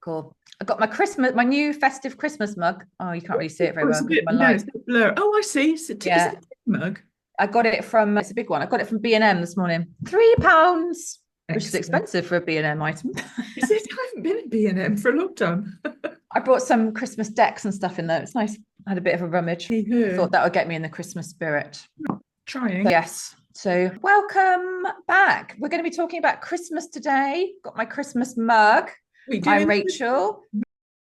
Cool. I got my new festive Christmas mug. Oh, you can't really see it very Oh, well it's a because of bit, my no, light. it's a bit blur. Oh, I see. Is it Yeah, a tea mug? I got it from, it's a big one. I got it from B&M this morning. £3, which is Excellent. expensive for a B&M item. Is it? I haven't been at B&M for a long time. I brought some Christmas decks and stuff in there. It's nice. I had a bit of a rummage. Hey, I her. thought that would get me in the Christmas spirit. So, Trying. yes. So welcome back. We're going to be talking about Christmas today. Got my Christmas mug. We I'm doing Rachel. That's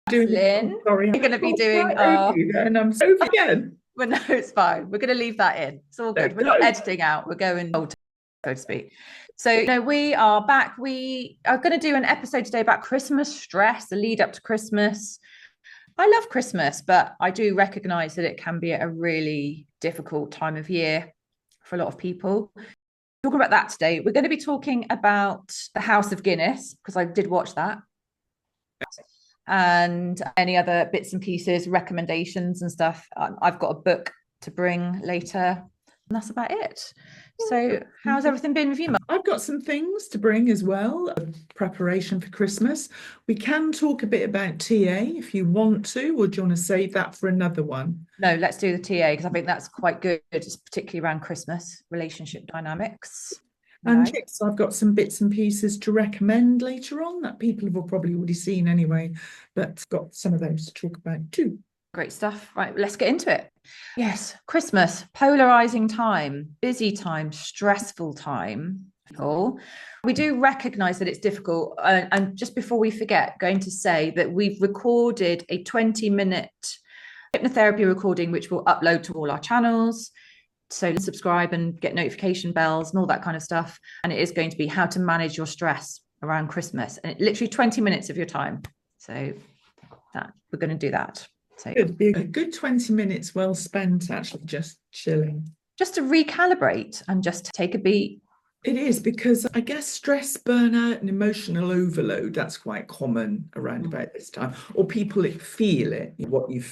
doing. Oh, Lynn. sorry, We're going to be I'm doing right over you there, and I'm so again. but no, it's fine. We're going to leave that in. It's all No, good. We're not no. editing out. We're going old, so to speak. So, we are back. We are going to do an episode today about Christmas stress, the lead up to Christmas. I love Christmas, but I do recognize that it can be a really difficult time of year for a lot of people. Talking about that today, we're going to be talking about the House of Guinness because I did watch that, and any other bits and pieces, recommendations and stuff. I've got a book to bring later, and that's about it. So, how's everything been with you, Mark? I've got some things to bring as well. Preparation for Christmas. We can talk a bit about TA if you want to, or do you want to save that for another one? No, let's do the TA because I think that's quite good, particularly around Christmas relationship dynamics. And Right. yes, I've got some bits and pieces to recommend later on that people have probably already seen anyway, but got some of those to talk about too. Great stuff. Right, let's get into it. Yes, Christmas, polarizing time, busy time, stressful time. We do recognize that it's difficult. And just before we forget, going to say that we've recorded a 20-minute hypnotherapy recording, which we'll upload to all our channels. So subscribe and get notification bells and all that kind of stuff. And it is going to be how to manage your stress around Christmas. And literally 20 minutes of your time. So that we're going to do that. So It'd be a good 20 minutes well spent actually just chilling. just to recalibrate and just take a beat. It is because I guess stress, burnout, and emotional overload, that's quite common around about this time. Or people feel it, what you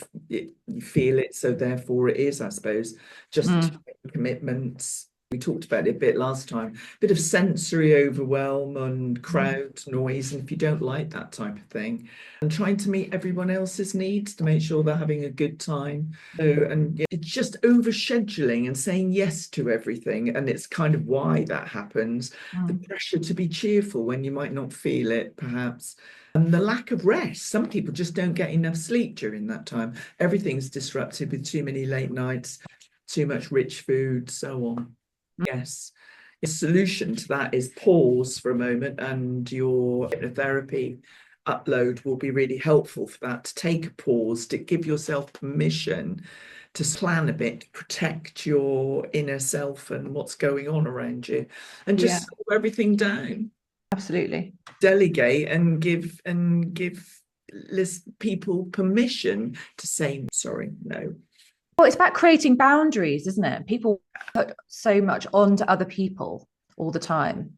feel it, so therefore it is, I suppose, just commitments. We talked about it a bit last time, a bit of sensory overwhelm and crowd noise, and if you don't like that type of thing, and trying to meet everyone else's needs to make sure they're having a good time. So, and yeah, it's just overscheduling and saying yes to everything, and it's kind of why that happens. The pressure to be cheerful when you might not feel it, perhaps. And the lack of rest. Some people just don't get enough sleep during that time. Everything's disrupted with too many late nights, too much rich food, so on. Yes. The solution to that is pause for a moment, and your hypnotherapy upload will be really helpful for that. To take a pause, to give yourself permission to plan a bit, to protect your inner self and what's going on around you, and Yeah, just slow everything down. absolutely. Delegate and give people permission to say sorry, no. Well, it's about creating boundaries, isn't it? People put so much onto other people all the time.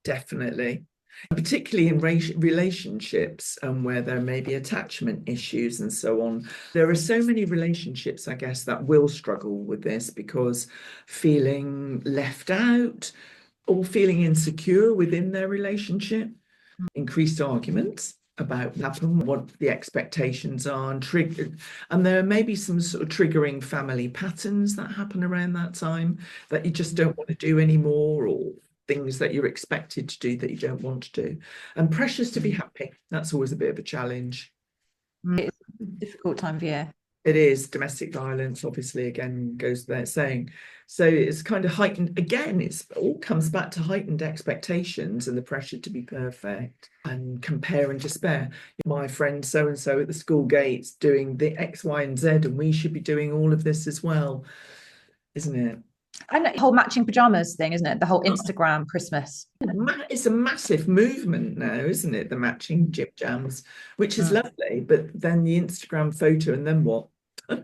Definitely. Particularly in relationships where there may be attachment issues and so on. There are so many relationships, I guess, that will struggle with this because feeling left out or feeling insecure within their relationship, increased arguments about what happened, what the expectations are, and there may be some sort of triggering family patterns that happen around that time that you just don't want to do anymore, or things that you're expected to do that you don't want to do, and pressures to be happy. That's always a bit of a challenge. It's a difficult time of year. It is. Domestic violence obviously again goes without saying, so it's kind of heightened again. It's all comes back to heightened expectations and the pressure to be perfect and compare and despair. My friend so and so at the school gates doing the X, Y, and Z, and we should be doing all of this as well, isn't it? And the whole matching pajamas thing, isn't it? The whole Instagram Christmas. It's a massive movement now, isn't it? The matching jib jams, which is lovely, but then the Instagram photo, and then what?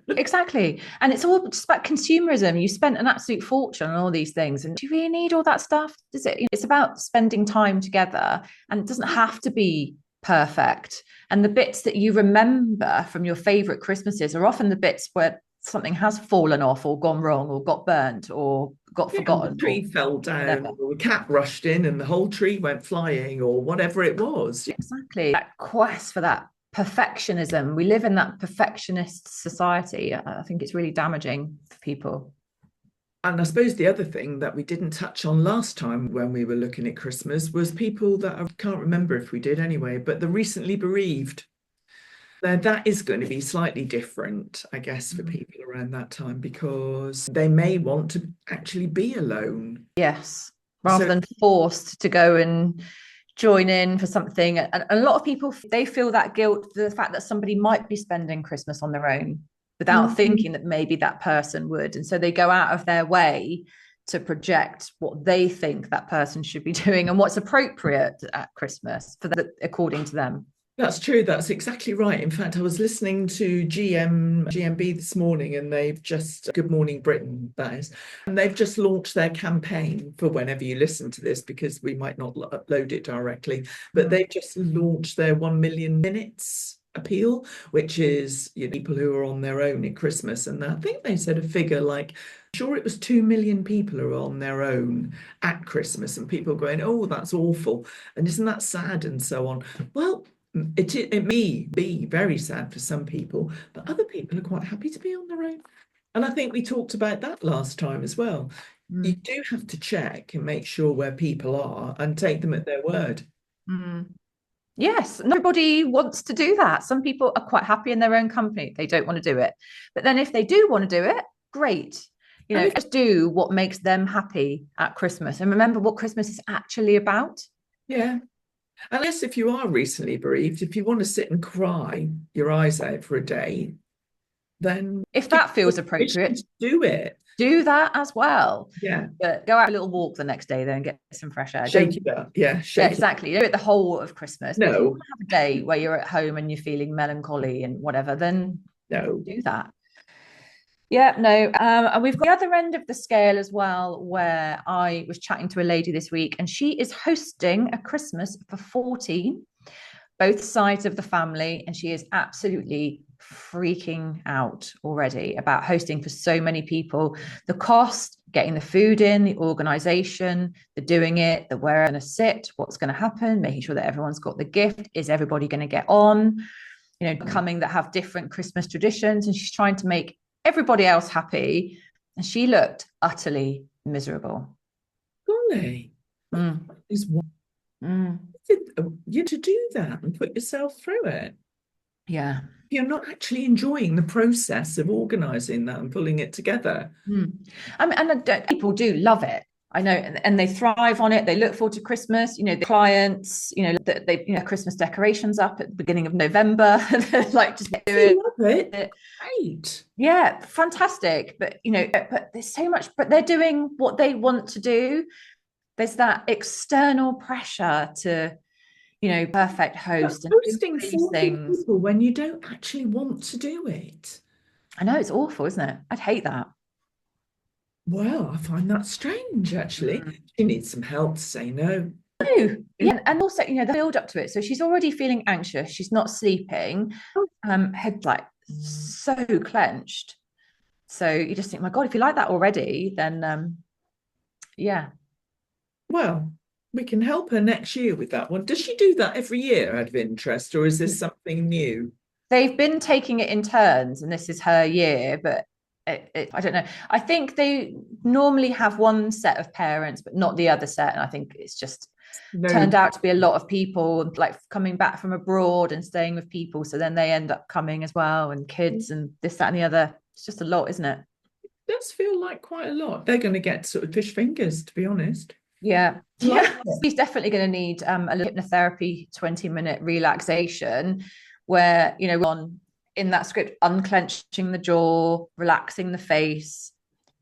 Exactly. And it's all just about consumerism. You spent an absolute fortune on all these things. And do you really need all that stuff? Does it? It's about spending time together, and it doesn't have to be perfect. And the bits that you remember from your favorite Christmases are often the bits where something has fallen off or gone wrong or got burnt or got forgotten. The tree fell down, whatever. or the cat rushed in and the whole tree went flying, or whatever it was. Exactly. That quest for that perfectionism. We live in that perfectionist society. I think it's really damaging for people. And I suppose the other thing that we didn't touch on last time when we were looking at Christmas was people that I can't remember if we did anyway, but the recently bereaved. Now, that is going to be slightly different, I guess, for people around that time, because they may want to actually be alone. Yes, rather than forced to go and join in for something. And a lot of people, they feel that guilt, the fact that somebody might be spending Christmas on their own without thinking that maybe that person would. And so they go out of their way to project what they think that person should be doing and what's appropriate at Christmas for them, according to them. That's true. That's exactly right. In fact, I was listening to GMB this morning, and they've just, Good Morning Britain, that is, and they've just launched their campaign for whenever you listen to this, because we might not upload it directly, but they've just launched their 1 million minutes appeal, which is, you know, people who are on their own at Christmas. And I think they said a figure like, sure, it was 2 million people who are on their own at Christmas, and people going, oh, that's awful, and isn't that sad, and so on. Well, it may be very sad for some people, but other people are quite happy to be on their own. And I think we talked about that last time as well. You do have to check and make sure where people are and take them at their word. Yes, nobody wants to do that. Some people are quite happy in their own company. They don't want to do it. But then if they do want to do it, great. You know, just do what makes them happy at Christmas. And remember what Christmas is actually about. Yeah. Unless if you are recently bereaved, if you want to sit and cry your eyes out for a day, then if that feels appropriate, do it. Do that as well. Yeah. But go out a little walk the next day then and get some fresh air. Shake it up. Yeah, exactly. You do it the whole of Christmas. No. But if you want to have a day where you're at home and you're feeling melancholy and whatever, then no, do that. Yeah, no. And we've got the other end of the scale as well, where I was chatting to a lady this week, and she is hosting a Christmas for 14, both sides of the family, and she is absolutely freaking out already about hosting for so many people. The cost, getting the food in, the organization, the doing it, the where I'm going to sit, what's going to happen, making sure that everyone's got the gift, is everybody going to get on, you know, coming that have different Christmas traditions, and she's trying to make everybody else happy, and she looked utterly miserable. Golly, is what you to do that and put yourself through it? Yeah, you're not actually enjoying the process of organizing that and pulling it together. I mean, and people do love it. I know, and they thrive on it. They look forward to Christmas. You know, the clients, you know, they, you know, Christmas decorations up at the beginning of November. Like, just do it. Love it. Great. Yeah, fantastic. But you know, but there's so much. But they're doing what they want to do. There's that external pressure to, you know, perfect host and hosting for things people when you don't actually want to do it. I know, it's awful, isn't it? I'd hate that. Well, I find that strange, actually. You need some help to say no. Yeah, and also, you know, the build up to it. So she's already feeling anxious. She's not sleeping. Head like so clenched. So you just think, my God, if you like that already, then yeah. Well, we can help her next year with that one. Does she do that every year out of interest, or is this something new? They've been taking it in turns, and this is her year, but I don't know. I think they normally have one set of parents, but not the other set. And I think it's just turned out to be a lot of people like coming back from abroad and staying with people. So then they end up coming as well, and kids and this, that, and the other. It's just a lot, isn't it? It does feel like quite a lot. They're going to get sort of fish fingers, to be honest. Yeah. He's definitely going to need a little hypnotherapy 20-minute relaxation where, you know, in that script, unclenching the jaw, relaxing the face,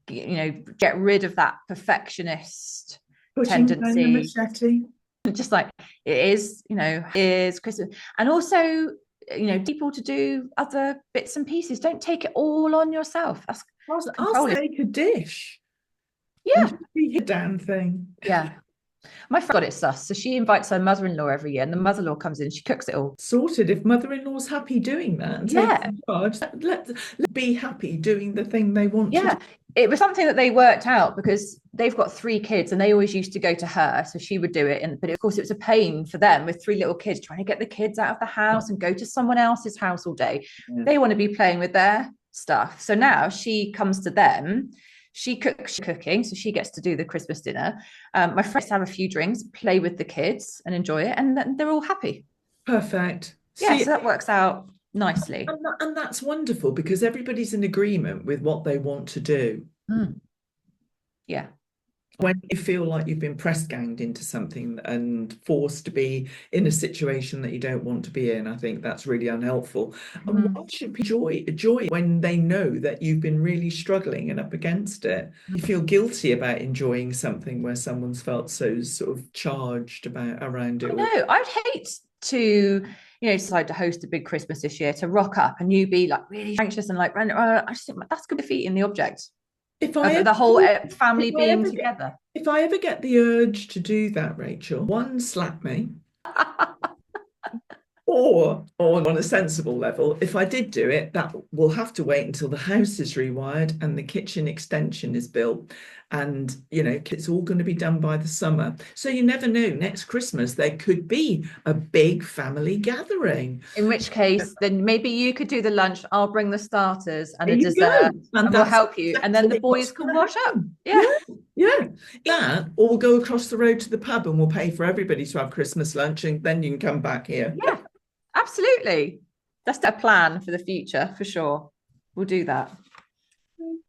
you know, get rid of that perfectionist tendency. Just like it is, you know, is Christmas. And also, you know, people to do other bits and pieces. Don't take it all on yourself. I'll take a dish. Yeah. The damn thing. Yeah. My friend got it sus. So she invites her mother-in-law every year, and the mother-in-law comes in, she cooks it all. Sorted. If mother-in-law's happy doing that and Yeah. taking charge, let be happy doing the thing they want to Yeah. do. It was something that they worked out because they've got 3 kids and they always used to go to her. So she would do it. But of course, it was a pain for them with 3 little kids trying to get the kids out of the house and go to someone else's house all day. Yeah. They want to be playing with their stuff. So now she comes to them. She cooks cooking, so she gets to do the Christmas dinner. My friends have a few drinks, play with the kids, and enjoy it, and they're all happy. Perfect. Yeah, See, so that works out nicely. and that's wonderful because everybody's in agreement with what they want to do. Mm. Yeah. When you feel like you've been press ganged into something and forced to be in a situation that you don't want to be in, I think that's really unhelpful. And why should people joy when they know that you've been really struggling and up against it? You feel guilty about enjoying something where someone's felt so sort of charged around it. No, I'd hate to, decide to host a big Christmas this year, to rock up and you be like really anxious and like, I just think that's good defeating the object. If the whole family being together. If I ever get the urge to do that, Rachel, one, slap me. Or on a sensible level, if I did do it, that will have to wait until the house is rewired and the kitchen extension is built. And, it's all going to be done by the summer. So you never know, next Christmas, there could be a big family gathering. In which case, then maybe you could do the lunch. I'll bring the starters and a There you go. dessert and we'll help you. And then the boys can wash up. Yeah. That, or we'll go across the road to the pub and we'll pay for everybody to have Christmas lunch and then you can come back here. Yeah, absolutely. That's a plan for the future, for sure. We'll do that.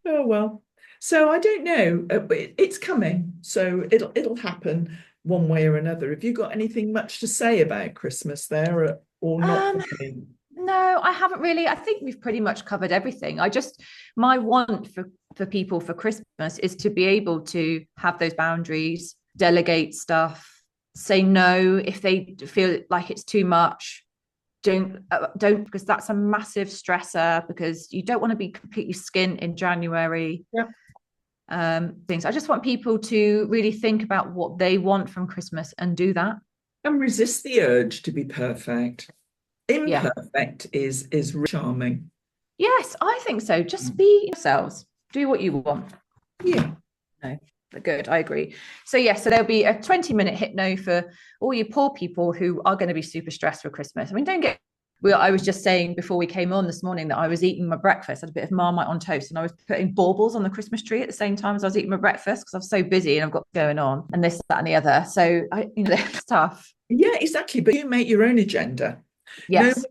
Oh, well. So I don't know. It's coming. So it'll happen one way or another. Have you got anything much to say about Christmas there or not? No, I haven't really. I think we've pretty much covered everything. My want for people for Christmas is to be able to have those boundaries, delegate stuff, say no if they feel like it's too much. Don't, because that's a massive stressor, because you don't want to be completely skint in January. Yeah. Things. I just want people to really think about what they want from Christmas and do that. And resist the urge to be perfect. Imperfect is charming. Yes, I think so. Just be yourselves. Do what you want. Yeah. No, good. I agree. So so there'll be a 20-minute hypno for all you poor people who are going to be super stressed for Christmas. I mean, I was just saying before we came on this morning that I was eating my breakfast. I had a bit of Marmite on toast and I was putting baubles on the Christmas tree at the same time as I was eating my breakfast because I was so busy and I've got going on and this, that and the other. So it's tough. Yeah, exactly. But you make your own agenda. Yes.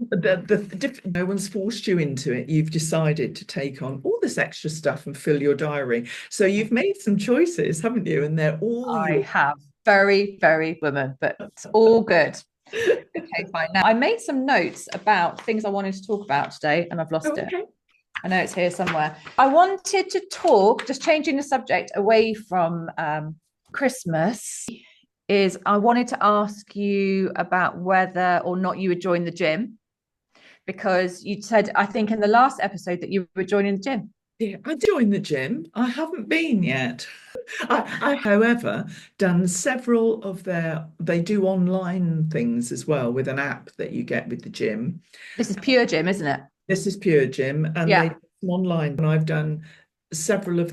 No one's forced you into it. You've decided to take on all this extra stuff and fill your diary. So you've made some choices, haven't you? And they're all I have. Very, very woman, but it's all good. Okay, fine. Now I made some notes about things I wanted to talk about today and I've lost it. I know it's here somewhere. I wanted to talk, just changing the subject away from Christmas, I wanted to ask you about whether or not you would join the gym, because you said, I think in the last episode, that you were joining the gym. Yeah, I joined the gym. I haven't been yet. I, however, done several of they do online things as well with an app that you get with the gym. This is Pure Gym, isn't it? This is Pure Gym, and they do online. And I've done several of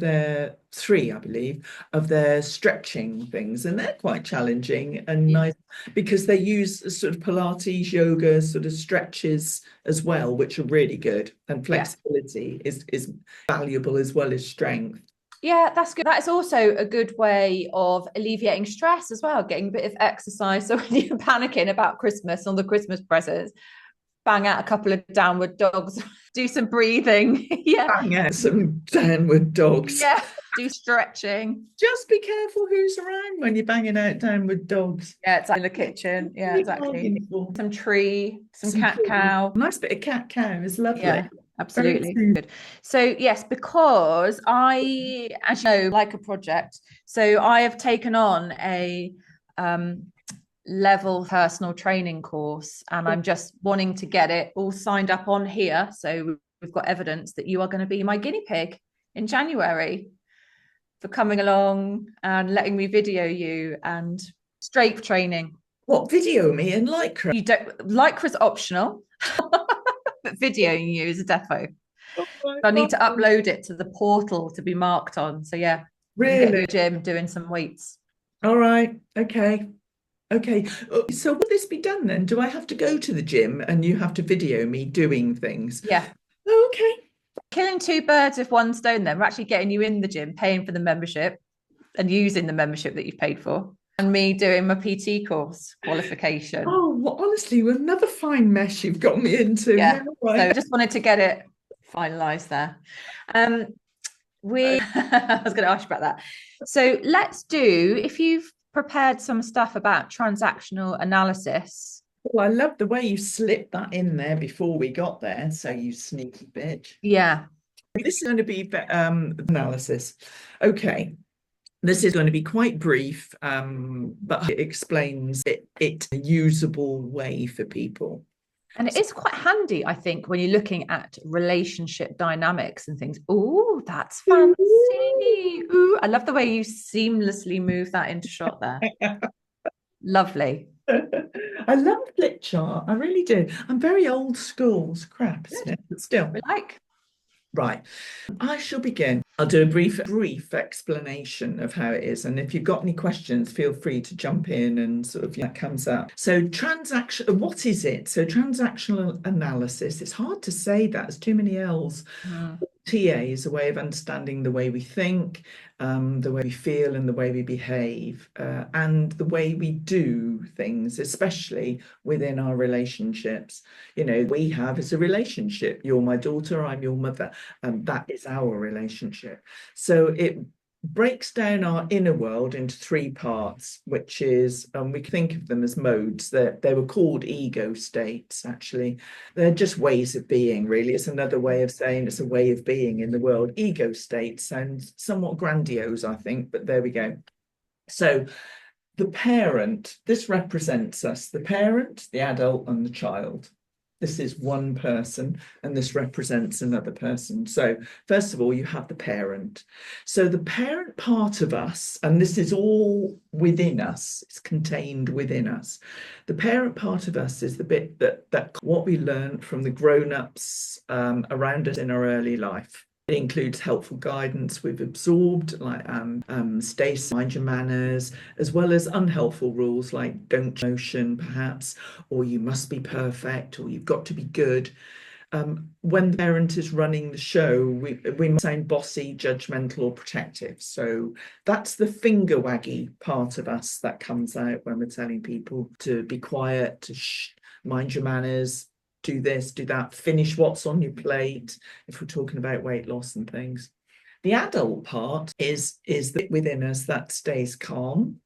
three, I believe, of their stretching things, and they're quite challenging and nice because they use sort of Pilates, yoga sort of stretches as well, which are really good, and flexibility is valuable as well as strength. Yeah, that's good. That is also a good way of alleviating stress as well, getting a bit of exercise. So when you're panicking about Christmas, on the Christmas presents, bang out a couple of downward dogs, do some breathing. Bang out some downward dogs. Yeah, do stretching. Just be careful who's around when you're banging out downward dogs. Yeah, it's in the kitchen. Yeah, exactly. Some tree, some cat-cow. Nice bit of cat-cow is lovely. Yeah, absolutely good. So yes, because I, as you know, like a project. So I have taken on a level personal training course, and I'm just wanting to get it all signed up on here, so we've got evidence that you are going to be my guinea pig in January for coming along and letting me video you and Strength training. What, video me in Lycra? You don't, Lycra's optional, but videoing you is a defo. Oh my I need to God. upload it to the portal to be marked on. So yeah, you can get in Really? the gym doing some weights. All right. Okay. Okay. So will this be done then? Do I have to go to the gym and you have to video me doing things? Yeah. Oh, okay. Killing two birds with one stone then. We're actually getting you in the gym, paying for the membership and using the membership that you've paid for. And me doing my PT course qualification. Oh, well, honestly, another fine mess you've got me into. Yeah. Right. So I just wanted to get it finalized there. I was going to ask you about that. So let's do, if you've prepared some stuff about transactional analysis. Well, I love the way you slipped that in there before we got there. So you sneaky bitch. Yeah. This is going to be analysis. Okay. This is going to be quite brief, but it explains it in a usable way for people. And it is quite handy, I think, when you're looking at relationship dynamics and things. Oh, that's fancy. Ooh, I love the way you seamlessly move that into shot there. Lovely. I love flip chart. I really do. I'm very old school. It's crap, isn't it? But still. We like. Right. I shall begin. I'll do a brief explanation of how it is. And if you've got any questions, feel free to jump in and sort of that comes up. So what is it? So transactional analysis, it's hard to say that. There's too many L's. TA is a way of understanding the way we think, the way we feel and the way we behave, and the way we do things, especially within our relationships. You know, we have is a relationship. You're my daughter, I'm your mother, and that is our relationship. So it breaks down our inner world into three parts, which is, we think of them as modes. They were called ego states, actually. They're just ways of being, really. It's another way of saying it's a way of being in the world. Ego state sounds somewhat grandiose, I think, but there we go. So the parent, this represents us, the parent, the adult, and the child. This is one person and this represents another person. So first of all, you have the parent. So the parent part of us, and this is all within us, it's contained within us. The parent part of us is the bit that what we learned from the grown-ups around us in our early life. It includes helpful guidance we've absorbed, like stay, mind your manners, as well as unhelpful rules like don't motion, perhaps, or you must be perfect, or you've got to be good. When the parent is running the show, we must sound bossy, judgmental, or protective. So that's the finger waggy part of us that comes out when we're telling people to be quiet, to mind your manners, do this, do that, finish what's on your plate, if we're talking about weight loss and things. The adult part is the bit within us that stays calm.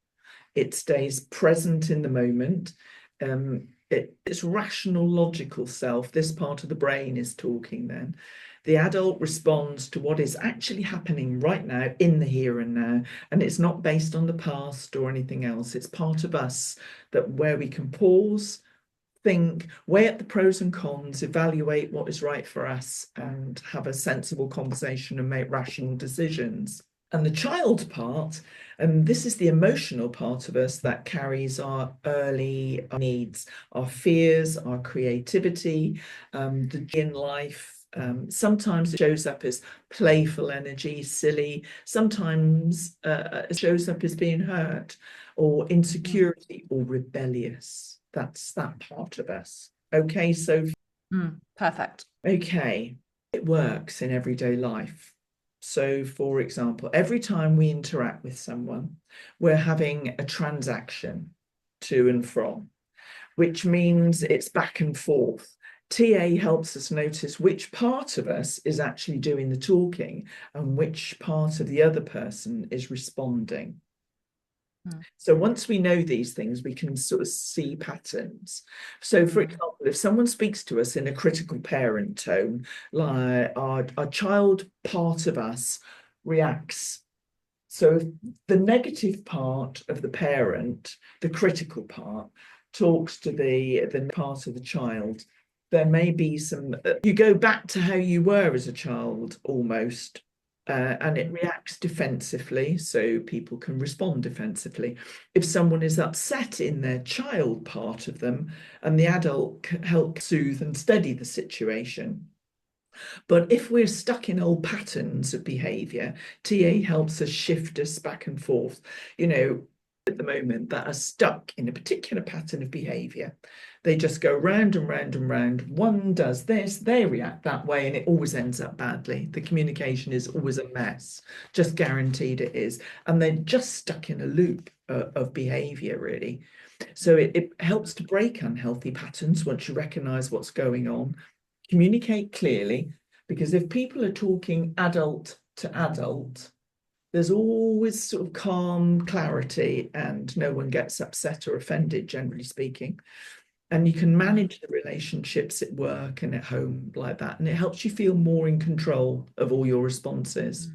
It stays present in the moment. It's rational, logical self. This part of the brain is talking then. The adult responds to what is actually happening right now in the here and now. And it's not based on the past or anything else. It's part of us that where we can pause, think, weigh up the pros and cons, evaluate what is right for us, and have a sensible conversation and make rational decisions. And the child part, and this is the emotional part of us that carries our early needs, our fears, our creativity, the joy in life. Sometimes it shows up as playful energy, silly. Sometimes it shows up as being hurt or insecurity or rebellious. That's that part of us. Okay, so perfect. Okay, it works in everyday life. So, for example, every time we interact with someone, we're having a transaction to and from, which means it's back and forth. TA helps us notice which part of us is actually doing the talking and which part of the other person is responding. So once we know these things, we can sort of see patterns. So, for example, if someone speaks to us in a critical parent tone, like our child part of us reacts. So if the negative part of the parent, the critical part, talks to the part of the child, there may be some, you go back to how you were as a child almost. and it reacts defensively, so people can respond defensively. If someone is upset in their child part of them, and the adult can help soothe and steady the situation. But if we're stuck in old patterns of behavior, TA helps us shift us back and forth, at the moment, that are stuck in a particular pattern of behavior. They just go round and round and round. One does this, they react that way, and it always ends up badly. The communication is always a mess, just guaranteed it is. And they're just stuck in a loop of behavior, really. So it helps to break unhealthy patterns once you recognize what's going on. Communicate clearly, because if people are talking adult to adult, there's always sort of calm clarity and no one gets upset or offended, generally speaking. And you can manage the relationships at work and at home like that. And it helps you feel more in control of all your responses.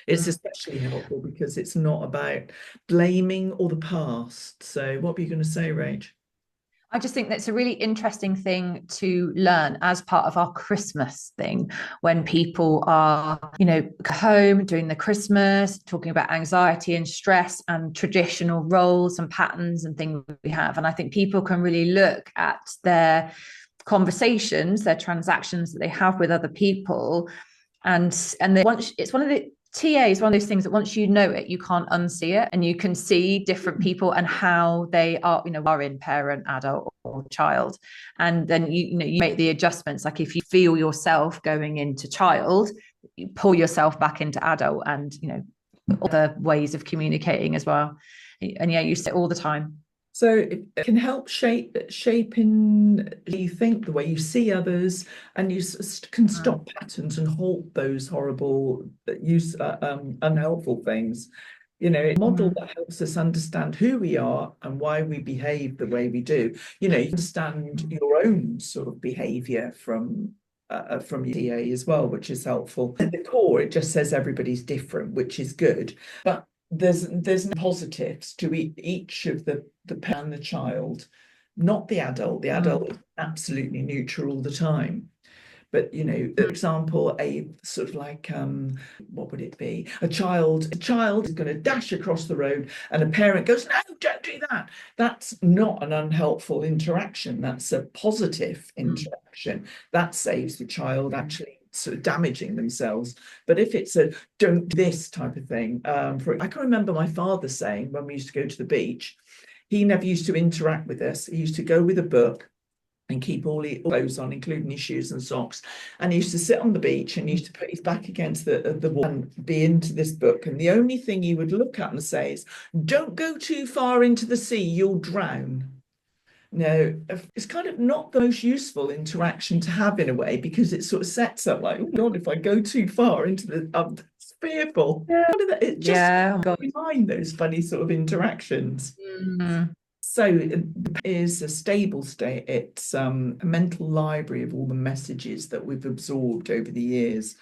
It's especially helpful because it's not about blaming or the past. So what were you going to say, Rach? I just think that's a really interesting thing to learn as part of our Christmas thing, when people are, home doing the Christmas, talking about anxiety and stress and traditional roles and patterns and things we have. And I think people can really look at their conversations, their transactions that they have with other people. And once it's one of the TA is one of those things that once you know it, you can't unsee it, and you can see different people and how they are, are in parent, adult, or child, and then you make the adjustments. Like if you feel yourself going into child, you pull yourself back into adult, and other ways of communicating as well. And you see it all the time. So it can help shaping you think, the way you see others, and you can stop patterns and halt those horrible, unhelpful things. A model that helps us understand who we are and why we behave the way we do. You understand your own sort of behavior from your TA as well, which is helpful. At the core, it just says everybody's different, which is good, but there's positives to each of the parent and the child, not the adult. The adult is absolutely neutral all the time. But for example, a sort of like what would it be? A child is going to dash across the road, and a parent goes, "No, don't do that." That's not an unhelpful interaction. That's a positive interaction. That saves the child actually sort of damaging themselves. But if it's a "don't do this" type of thing, I can remember my father saying when we used to go to the beach, he never used to interact with us. He used to go with a book and keep all his clothes on, including his shoes and socks. And he used to sit on the beach and he used to put his back against the wall and be into this book. And the only thing he would look at and say is, "Don't go too far into the sea, you'll drown." No, it's kind of not the most useful interaction to have in a way, because it sort of sets up like, "Oh God, if I go too far into the it's fearful." It just behind those funny sort of interactions. So it is a stable state. It's a mental library of all the messages that we've absorbed over the years.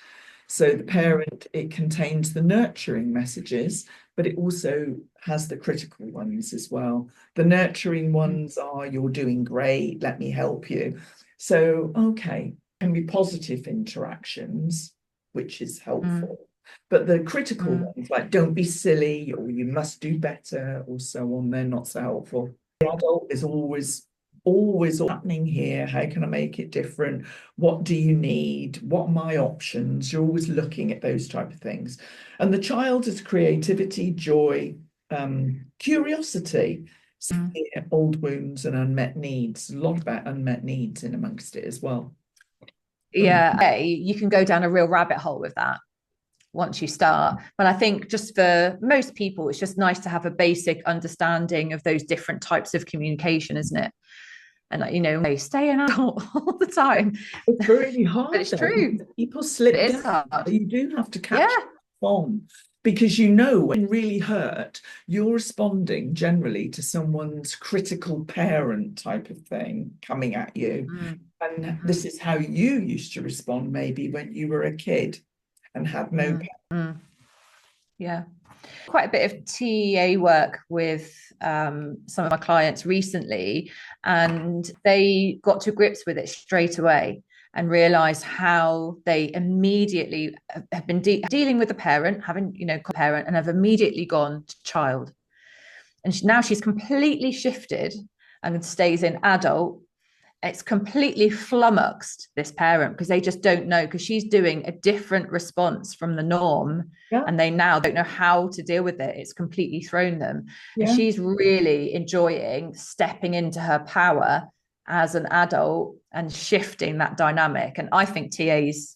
So the parent, it contains the nurturing messages, but it also has the critical ones as well. The nurturing ones are, "You're doing great, let me help you." So, okay, can be positive interactions, which is helpful. But the critical ones, like "don't be silly" or "you must do better" or so on, they're not so helpful. The adult is always happening here. How can I make it different? What do you need? What are my options? You're always looking at those type of things. And the child is creativity, joy, curiosity, old wounds and unmet needs. A lot about unmet needs in amongst it as well. Yeah, you can go down a real rabbit hole with that once you start. But I think just for most people, it's just nice to have a basic understanding of those different types of communication, isn't it? And they stay in adult all the time. It's really hard. But it's true. People slip down. You do have to catch on, because when really hurt, you're responding generally to someone's critical parent type of thing coming at you. And this is how you used to respond maybe when you were a kid and had no Yeah. Quite a bit of TA work with some of my clients recently, and they got to grips with it straight away. and realized how they immediately have been dealing with the parent, having, parent, and have immediately gone to child. And now she's completely shifted and stays in adult. It's completely flummoxed this parent because they just don't know, because she's doing a different response from the norm. Yeah. And they now don't know how to deal with it. It's completely thrown them. Yeah. And she's really enjoying stepping into her power as an adult and shifting that dynamic. And I think TA's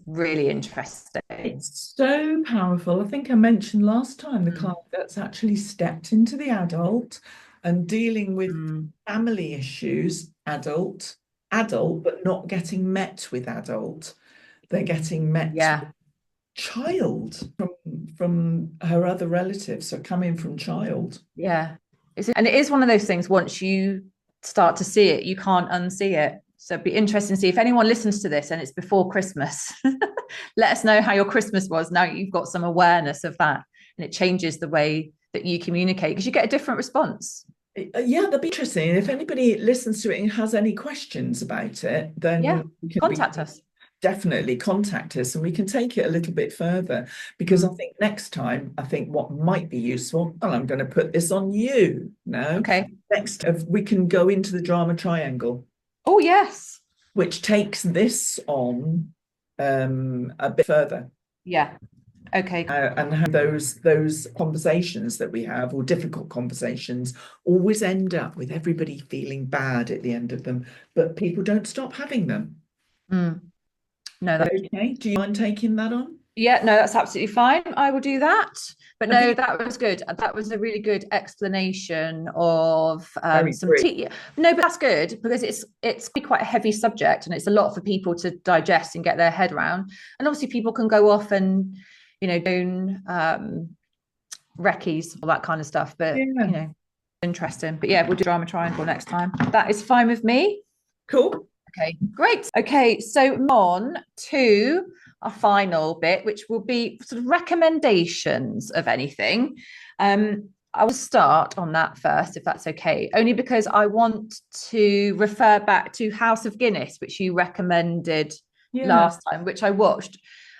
really interesting. It's so powerful. I think I mentioned last time the client that's actually stepped into the adult and dealing with family issues, adult, but not getting met with adult. They're getting met with child from her other relatives, so coming from child. Yeah. And it is one of those things, once you start to see it, you can't unsee it. So it'd be interesting to see if anyone listens to this and it's before Christmas. Let us know how your Christmas was. Now you've got some awareness of that, and it changes the way that you communicate, because you get a different response. Yeah, that'd be interesting. If anybody listens to it and has any questions about it, then contact us. Definitely contact us, and we can take it a little bit further, because I think next time, what might be useful, and I'm going to put this on you now. Okay. Next, we can go into the drama triangle. Oh, yes. Which takes this on a bit further. Yeah. Okay. And how those conversations that we have, or difficult conversations, always end up with everybody feeling bad at the end of them, but people don't stop having them. No, that's okay. Do you mind taking that on? Yeah, no, that's absolutely fine. I will do that. But no, that was good. That was a really good explanation of some No, but that's good, because it's quite a heavy subject, and it's a lot for people to digest and get their head around. And obviously people can go off and, do recce's, all that kind of stuff. But interesting. But yeah, we'll do drama triangle next time. That is fine with me. Cool. Okay, great. Okay, so on to our final bit, which will be sort of recommendations of anything. I will start on that first, if that's okay, only because I want to refer back to House of Guinness, which you recommended last time, which I watched.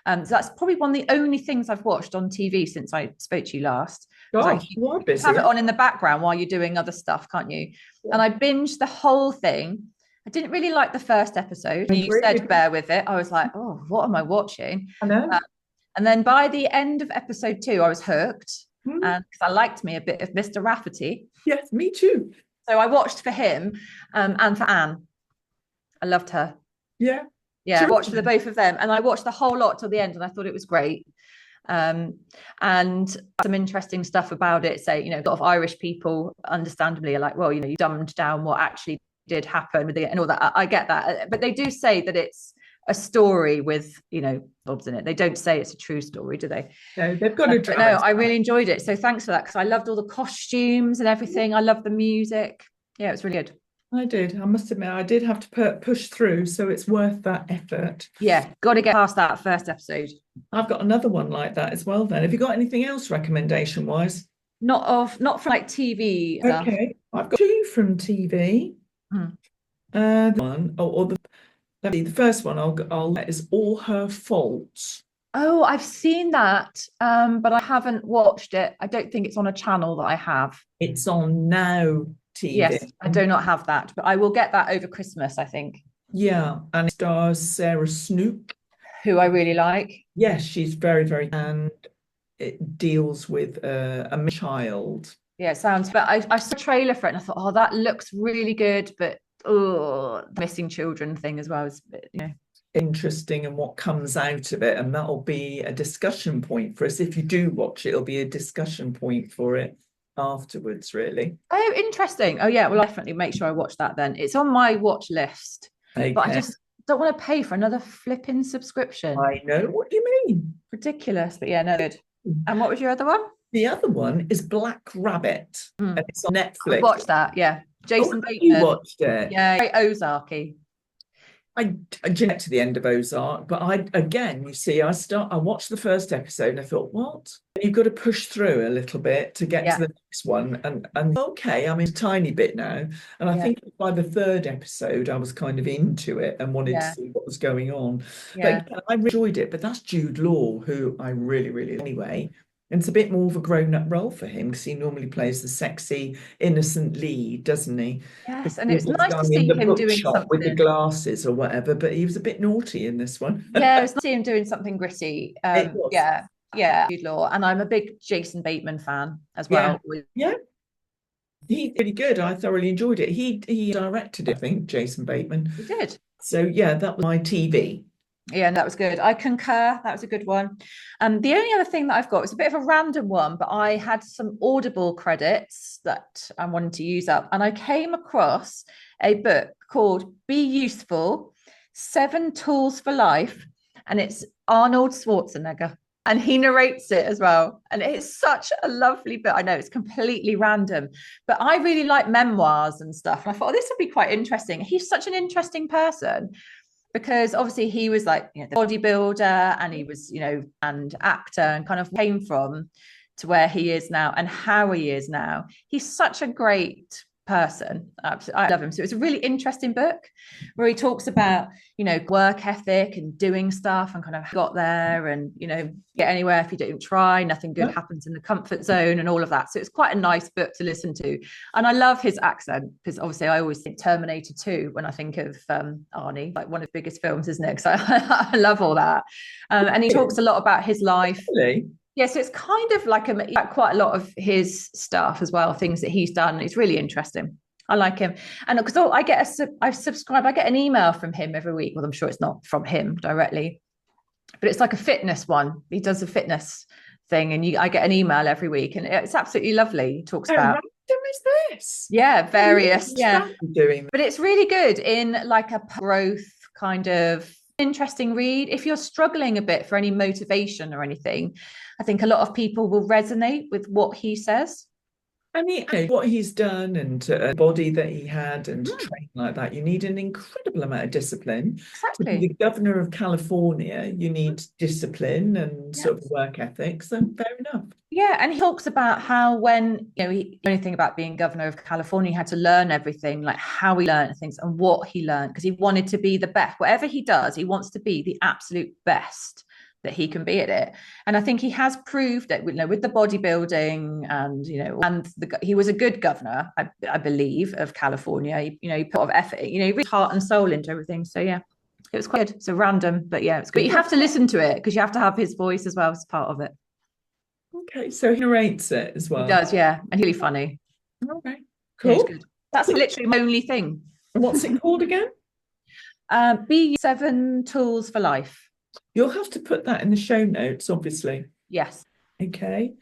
So that's probably one of the only things I've watched on TV since I spoke to you last. Gosh, you are busy. Have it on in the background while you're doing other stuff, can't you? Yeah. And I binged the whole thing. I didn't really like the first episode. You said bear with it. I was like, oh, what am I watching? I know. And then by the end of episode 2, I was hooked, because I liked me a bit of Mr. Rafferty. Yes, me too. So I watched for him and for Anne. I loved her. Yeah. Yeah, I watched for the both of them, and I watched the whole lot till the end, and I thought it was great. And some interesting stuff about it. Say, a lot of Irish people understandably are like, well, you dumbed down what actually did happen with it and all that. I get that, but they do say that it's a story with bobs in it. They don't say it's a true story, do they? No, they've got to. No, I really enjoyed it, so thanks for that, because I loved all the costumes and everything. I loved the music. Yeah, it was really good. I did. I must admit, I did have to push through, so it's worth that effort. Yeah, got to get past that first episode. I've got another one like that as well. Then, have you got anything else recommendation wise? Not from like TV stuff. Okay, I've got 2 from TV. The first one I'll is All Her Faults. Oh, I've seen that, but I haven't watched it. I don't think it's on a channel that I have. It's on Now TV. Yes, I do not have that, but I will get that over Christmas, I think. Yeah, and it stars Sarah Snook, who I really like. Yes, she's very, very, and it deals with a child. Yeah, it sounds, but I saw a trailer for it and I thought, oh, that looks really good, but the missing children thing as well is a bit, interesting, and what comes out of it, and that'll be a discussion point for us. If you do watch it, it'll be a discussion point for it afterwards, really. Oh, interesting. Oh yeah, well, I'll definitely make sure I watch that then. It's on my watch list. Okay. But I just don't want to pay for another flipping subscription. I know, what do you mean? Ridiculous, but yeah, no good. And what was your other one? The other one is Black Rabbit, and it's on Netflix. I watched that, yeah. Jason Bateman. You watched it? Yeah, very Ozarky. I get to the end of Ozark, but I watched the first episode and I thought, what? You've got to push through a little bit to get to Yeah, the next one. And okay, I'm in a tiny bit now. And I yeah, think by the third episode, I was kind of into it and wanted to yeah, see what was going on. But yeah. yeah, I really enjoyed it. But that's Jude Law, who I really, really anyway. And it's a bit more of a grown-up role for him because he normally plays the sexy, innocent lead, doesn't he? Yes, and He it's was the nice guy to in see the him doing bookshop with the something. glasses or whatever, but he was a bit naughty in this one. Yeah, it's nice to see him doing something gritty. It was. Yeah, yeah, Jude Law, and I'm a big Jason Bateman fan as Yeah. well. Yeah. He's really good. I thoroughly enjoyed it. He directed it, I think, Jason Bateman. He did. So yeah, that was my TV. Yeah, and that was good. I concur. That was a good one. The only other thing that I've got was a bit of a random one, but I had some Audible credits that I wanted to use up, and I came across a book called Be Useful: 7 Tools for Life, and it's Arnold Schwarzenegger. And he narrates it as well. And it's such a lovely book. I know it's completely random, but I really like memoirs and stuff. And I thought, oh, this would be quite interesting. He's such an interesting person because obviously he was like, you know, the bodybuilder, and he was, you know, and actor, and kind of came from to where he is now and how he is now. He's such a great person. I love him. So it's a really interesting book where he talks about, you know, work ethic and doing stuff and kind of got there, and, you know, get anywhere if you don't try, nothing good happens in the comfort zone and all of that. So it's quite a nice book to listen to. And I love his accent because obviously I always think Terminator 2 when I think of Arnie, like one of the biggest films, isn't it? Because I love all that. And he talks a lot about his life. Really? Yeah, so it's kind of like quite a lot of his stuff as well, things that he's done. It's really interesting. I like him. And because I subscribe, I get an email from him every week. Well, I'm sure it's not from him directly, but it's like a fitness one. He does a fitness thing, and I get an email every week, and it's absolutely lovely. He talks How about, random is this? yeah, various, yeah, Doing but it's really good in like a growth kind of interesting read. If you're struggling a bit for any motivation or anything, I think a lot of people will resonate with what he says. And you know, what he's done, and a body that he had, and to train like that, you need an incredible amount of discipline. To be Exactly. the governor of California, you need discipline and Yeah. sort of work ethic. So fair enough. Yeah, and he talks about how when, you know, he anything about being governor of California, he had to learn everything, like how he learned things and what he learned, because he wanted to be the best. Whatever he does, he wants to be the absolute best that he can be at it. And I think he has proved that, you know, with the bodybuilding, and, you know, and he was a good governor, I believe, of California. You know, he put a lot of effort, you know, he put heart and soul into everything. So yeah, it was quite good. So random, but yeah, it's good. But you have to listen to it because you have to have his voice as well as part of it. Okay, so he narrates it as He well. does, yeah, and really funny. Okay, Yeah, it's cool. good. That's literally my only thing. What's it called again? Be 7 Tools for Life. You'll have to put that in the show notes, obviously. Yes. Okay.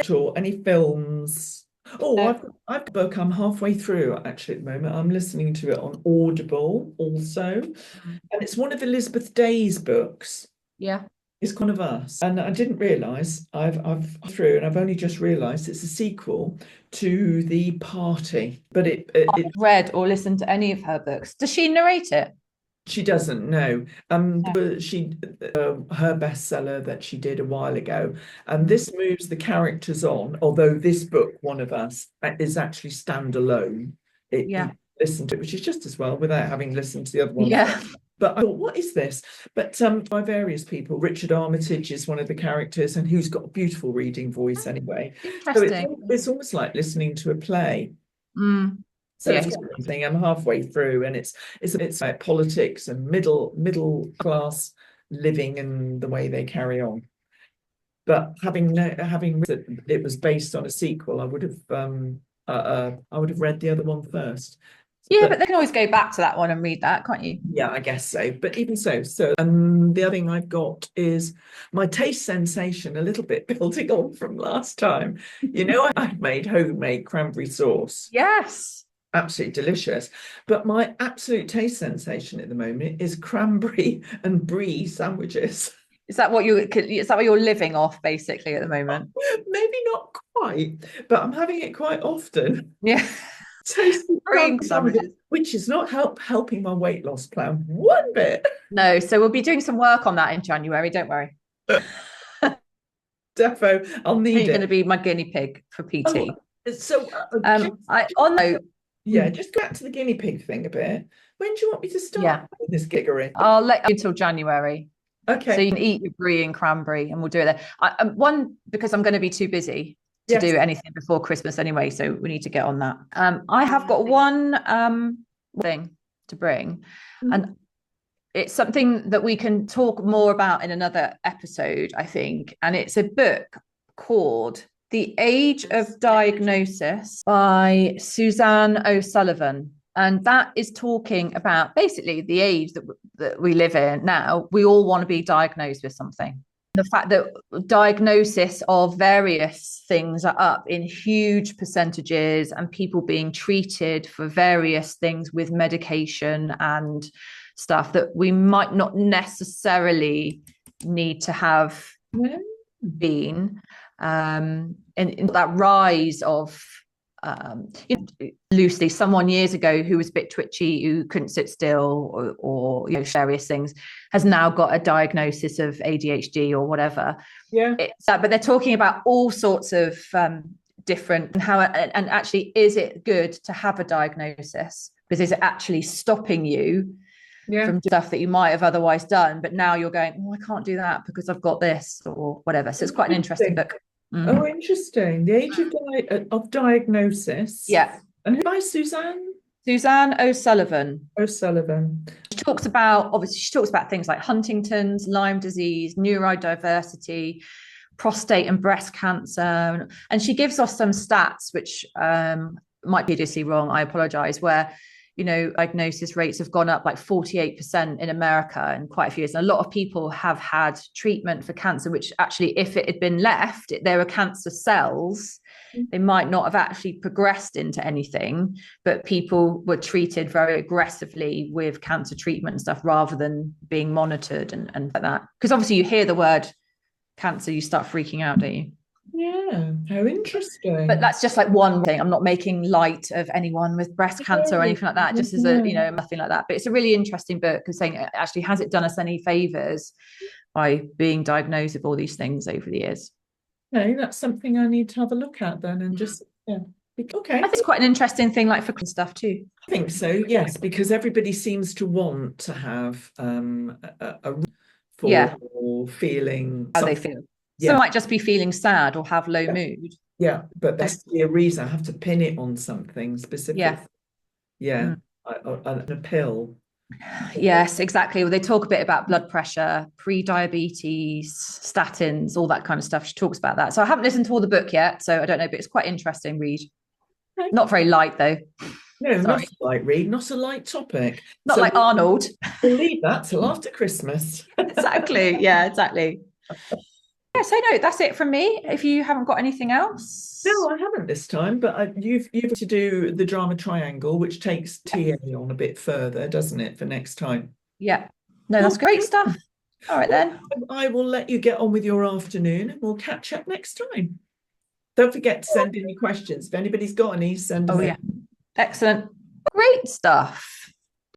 Sure. Any films? Oh, I've got a book. I'm halfway through actually at the moment. I'm listening to it on Audible also, and it's one of Elizabeth Day's books. Yeah. It's One of Us, and I didn't realise I've through, and I've only just realised it's a sequel to The Party, but I've read or listened to any of her books. Does she narrate it? she doesn't know. No. But her bestseller that she did a while ago, and this moves the characters on. Although this book, One of Us, is actually standalone. Yeah. You listen to it, which is just as well without having listened to the other one. Yeah. But I thought, what is this? But by various people, Richard Armitage is one of the characters, and who's got a beautiful reading voice anyway. So Interesting. it's almost like listening to a play. Mm. So Yeah, it's something. I'm halfway through, and it's like politics and middle class living and the way they carry on. But having it was based on a sequel, I would have read the other one first. yeah, but they can always go back to that one and read that, can't you? Yeah, I guess so. But even so, the other thing I've got is my taste sensation, a little bit building on from last time. You know, I've made homemade cranberry sauce. Yes. Absolutely delicious. But my absolute taste sensation at the moment is cranberry and brie sandwiches. Is that what you're living off basically at the moment? Maybe not quite, but I'm having it quite often. Yeah. Tasty Brie sandwiches. which is not helping my weight loss plan one bit. No, so we'll be doing some work on that in January, don't worry. Defo, I'll need You're it. going to be my guinea pig for PT. So, just go back to the guinea pig thing a bit. When do you want me to start with this giggery? I'll let you until January. Okay. So you can eat your brie and cranberry, and we'll do it there. One, because I'm going to be too busy to do anything before Christmas anyway, so we need to get on that. I have got one thing to bring, and it's something that we can talk more about in another episode, I think. And it's a book called The Age of Diagnosis by Suzanne O'Sullivan. And that is talking about basically the age that we live in now. We all want to be diagnosed with something. The fact that diagnosis of various things are up in huge percentages, and people being treated for various things with medication and stuff that we might not necessarily need to have been. And that rise of loosely, someone years ago who was a bit twitchy, who couldn't sit still, or various things, has now got a diagnosis of ADHD or whatever. But they're talking about all sorts of different, and actually, is it good to have a diagnosis? Because is it actually stopping you from stuff that you might have otherwise done, but now you're going, I can't do that because I've got this or whatever. So it's quite an interesting book. Oh, interesting. The Age of Diagnosis. Yeah. And who by Suzanne? Suzanne O'Sullivan. She talks about things like Huntington's, Lyme disease, neurodiversity, prostate and breast cancer. And she gives us some stats, which might be hideously wrong. I apologize, where diagnosis rates have gone up like 48% in America in quite a few years. And a lot of people have had treatment for cancer, which actually, if it had been left, there were cancer cells. They might not have actually progressed into anything, but people were treated very aggressively with cancer treatment and stuff rather than being monitored and like that. Because obviously you hear the word cancer, you start freaking out, don't you? Yeah, how interesting. But that's just like one thing. I'm not making light of anyone with breast cancer or anything like that, just as nothing like that. But it's a really interesting book, because saying, actually, has it done us any favors by being diagnosed with all these things over the years? No, that's something I need to have a look at then, and just okay. I think it's quite an interesting thing, like for stuff too. I think so, yes, because everybody seems to want to have for feeling how they feel. Some might just be feeling sad or have low mood. Yeah, but there has to be a reason. I have to pin it on something specific. A pill. Yes, exactly. Well, they talk a bit about blood pressure, pre-diabetes, statins, all that kind of stuff. She talks about that. So I haven't listened to all the book yet, so I don't know, but it's quite interesting read. Okay. Not very light though. No, not a light read, not a light topic. Not like Arnold. We'll leave that till after Christmas. Exactly. Yeah, exactly. Yeah, so no, that's it from me. If you haven't got anything else. No, I haven't this time, but you've to do the drama triangle, which takes TA on a bit further, doesn't it, for next time? Yeah. No, that's great stuff. All right, then. I will let you get on with your afternoon, and we'll catch up next time. Don't forget to send in your questions. If anybody's got any, send them in. Yeah. Excellent. Great stuff.